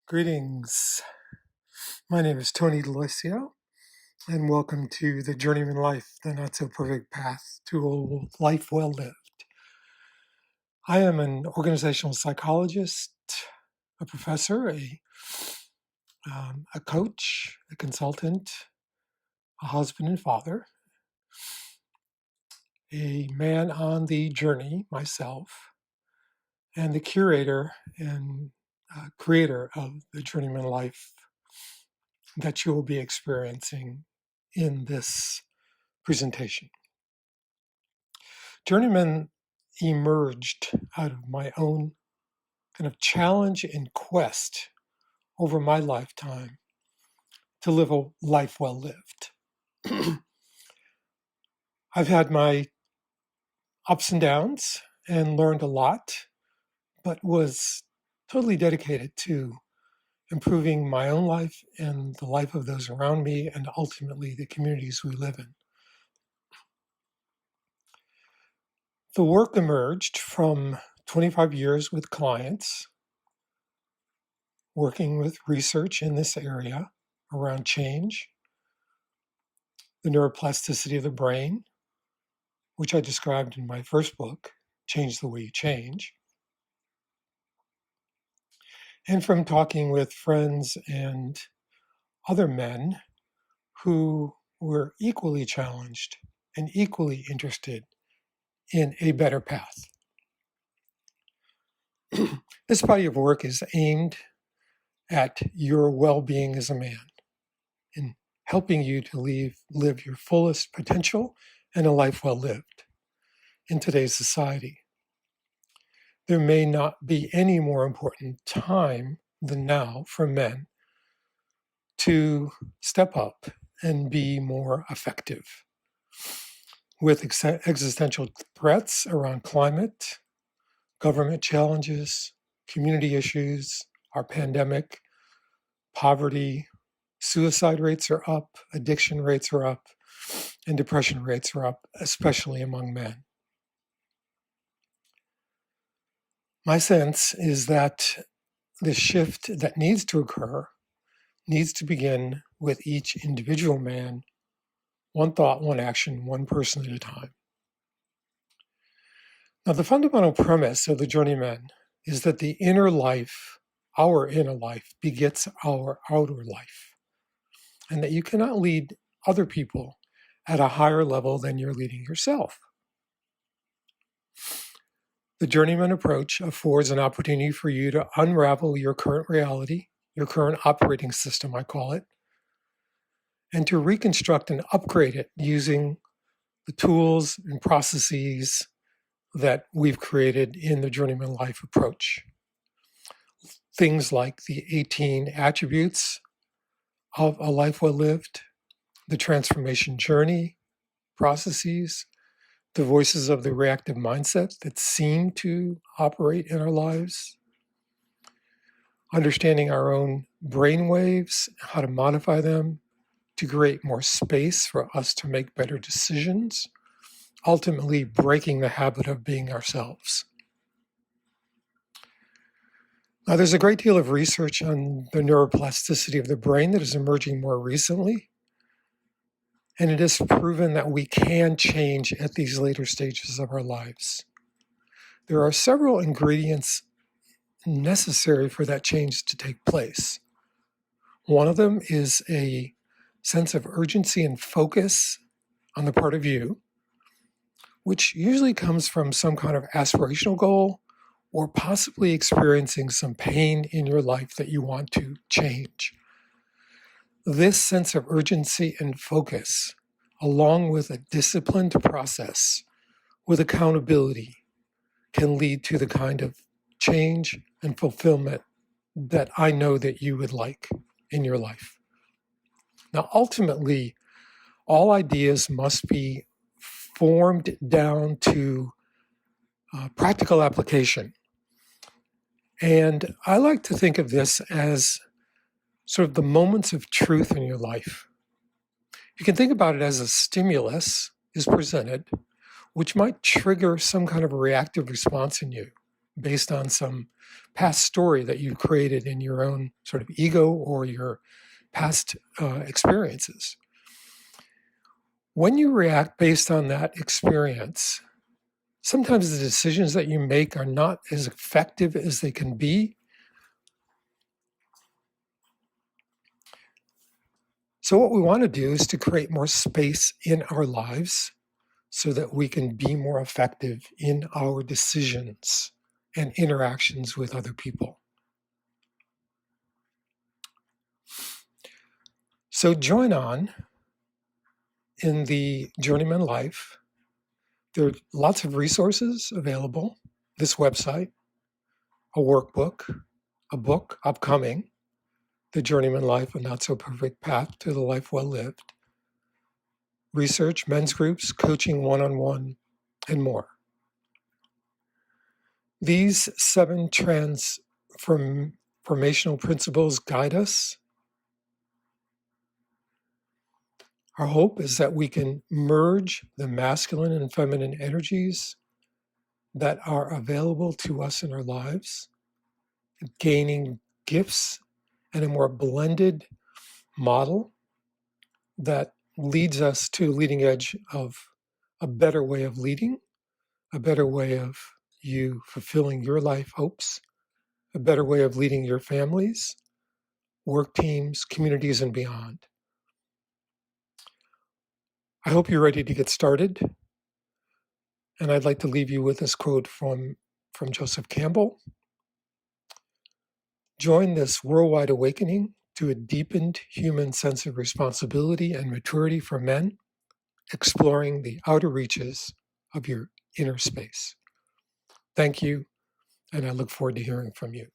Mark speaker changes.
Speaker 1: Greetings. My name is Tony Daloisio, and welcome to the Journeyman Life, the not so perfect path to a life well lived. I am an organizational psychologist, a professor, a coach, a consultant, a husband and father, a man on the journey myself, and the curator and creator of the Journeyman Life that you will be experiencing in this presentation. Journeyman emerged out of my own kind of challenge and quest over my lifetime to live a life well lived. I've had my ups and downs and learned a lot, but was totally dedicated to improving my own life and the life of those around me and ultimately the communities we live in. The work emerged from 25 years with clients, working with research in this area around change, the neuroplasticity of the brain, which I described in my first book, Change the Way You Change, and from talking with friends and other men who were equally challenged and equally interested in a better path. This body of work is aimed at your well-being as a man, in helping you to live your fullest potential and a life well lived in today's society. There may not be any more important time than now for men to step up and be more effective with existential threats around climate, government challenges, community issues, our pandemic, poverty, suicide rates are up, addiction rates are up, and depression rates are up, especially among men. My sense is that the shift that needs to occur needs to begin with each individual man, one thought, one action, one person at a time. Now, the fundamental premise of the Journeyman is that the inner life, our inner life, begets our outer life, and that you cannot lead other people at a higher level than you're leading yourself. The Journeyman approach affords an opportunity for you to unravel your current reality, your current operating system, I call it, and to reconstruct and upgrade it using the tools and processes that we've created in the Journeyman Life approach. Things like the 18 attributes of a life well lived, the transformation journey processes, the voices of the reactive mindset that seem to operate in our lives, understanding our own brain waves, how to modify them to create more space for us to make better decisions, ultimately breaking the habit of being ourselves. Now, there's a great deal of research on the neuroplasticity of the brain that is emerging more recently, and it is proven that we can change at these later stages of our lives. There are several ingredients necessary for that change to take place. One of them is a sense of urgency and focus on the part of you, which usually comes from some kind of aspirational goal or possibly experiencing some pain in your life that you want to change. This sense of urgency and focus, along with a disciplined process with accountability, can lead to the kind of change and fulfillment that I know that you would like in your life. Now, ultimately, all ideas must be formed down to practical application. And I like to think of this as sort of the moments of truth in your life. You can think about it as a stimulus is presented, which might trigger some kind of a reactive response in you. based on some past story that you've created in your own sort of ego or your past experiences. When you react based on that experience, sometimes the decisions that you make are not as effective as they can be. So what we want to do is to create more space in our lives so that we can be more effective in our decisions and interactions with other people. So join on in the Journeyman Life. There are lots of resources available. This website, a workbook, a book upcoming, The Journeyman Life, A Not So Perfect Path to the Life Well Lived, research, men's groups, coaching one-on-one, and more. These 7 transformational principles guide us. Our hope is that we can merge the masculine and feminine energies that are available to us in our lives, gaining gifts and a more blended model that leads us to the leading edge of a better way of leading, a better way of you fulfilling your life hopes, a better way of leading your families, work teams, communities, and beyond. I hope you're ready to get started. And I'd like to leave you with this quote from Joseph Campbell. Join this worldwide awakening to a deepened human sense of responsibility and maturity for men, exploring the outer reaches of your inner space. Thank you, and I look forward to hearing from you.